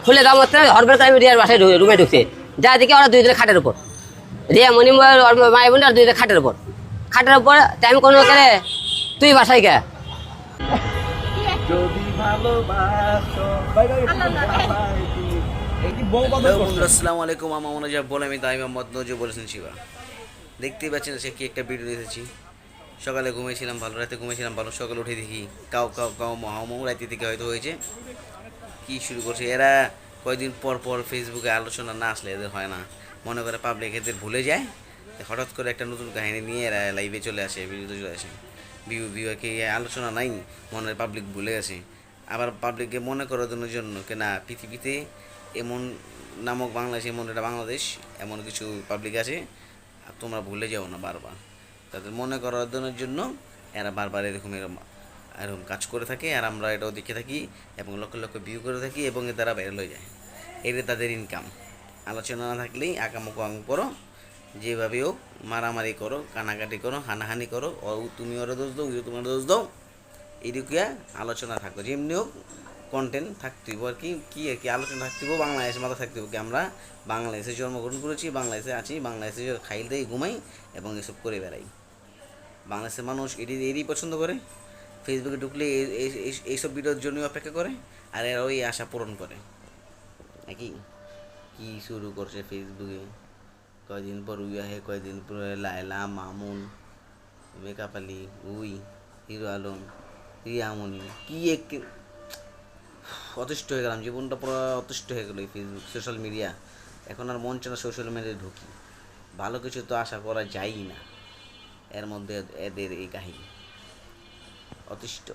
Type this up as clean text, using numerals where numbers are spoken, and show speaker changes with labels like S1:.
S1: খুলে দেওয়া মাত্র হরবার করে আমি রিয়ার বাসায় রুমে ঢুকছে, যা দেখি ওরা দুই দিনে খাটের উপর, রিয়া মণিময় মায়ের বোন আর দুই দিনে খাটের উপর, খাটের উপর টাইম কোনো কেন তুই বাসায় গে।
S2: আসসালামু আলাইকুম, আমার মনে যা বলে আমি তাই মোহাম্মদ নজরুল বলেছেন শিবা। দেখতেই পাচ্ছেন সে কি একটা ভিডিও দিয়েছি। সকালে ঘুমিয়েছিলাম ভালো, রাতে ঘুমিয়েছিলাম ভালো, সকালে উঠে দেখি কাউ কাউ কাউ মহামৌ রাতে থেকে হয়তো হয়েছে। কি শুরু করছে এরা, কয়েকদিন পর পর ফেসবুকে আলোচনা না আসলে এদের হয় না, মনে করে পাবলিক এদের ভুলে যায়, হঠাৎ করে একটা নতুন কাহিনী নিয়ে এরা লাইভে চলে আসে, ভিডিওতে চলে আসে। ভিউকে আলোচনা নাই, মনে পাবলিক ভুলে গেছে। আবার পাবলিককে মনে করানোর জন্য কেনা পৃথিবীতে এমন নামক বাংলাদেশ, এমন একটা বাংলাদেশ, এমন কিছু পাবলিক আছে আর তোমরা ভুলে যাও না বারবার। তাদের মনে করানোর জন্য এরা বারবার এরকম এরকম কাজ করে থাকে, আর আমরা এটাও দেখে থাকি এবং লক্ষ লক্ষ ভিউ করে থাকি এবং এ দ্বারা ভাইরাল হয়ে যায়। এটা তাদের ইনকাম। আলোচনা না থাকলেই আঁকামুখো করো, যেভাবে হোক মারামারি করো, কানাকাটি করো, হানাহানি করো, ও তুমি ওরা দোষ দাও, তোমার দোষ দাও, এদিকে আলোচনা থাকতো। যেমনি হোক কন্টেন্ট থাকতেইব আর কি কী আর কি আলোচনা থাকতেইব। বাংলাদেশের মাথা থাকতেইব কি আমরা বাংলাদেশে জন্মগ্রহণ করেছি, বাংলাদেশে আছি, বাংলাদেশে খাইল দেই, ঘুমাই এবং এসব করে বেড়াই। বাংলাদেশের মানুষ এরই পছন্দ করে। ফেসবুকে ঢুকলে এইসব ভিডিওর জন্যই অপেক্ষা করে, আর এরা ওই আশা পূরণ করে নাকি। কি শুরু করছে ফেসবুকে, কয়দিন পর উই আহে, কয়দিন পর Laila, Mamun, makeup Ali, we, hero Alam, Riyamoni, কি এক অতিষ্ঠ হয়ে গেলাম। জীবনটা পুরো অতিষ্ঠ হয়ে গেলো এই ফেসবুক সোশ্যাল মিডিয়া। এখন আর মন চায় না সোশ্যাল মিডিয়ায় ঢুকি, ভালো কিছু তো আশা করা যায়ই না, এর মধ্যে এদের এই কাহিনী অতিষ্ঠ।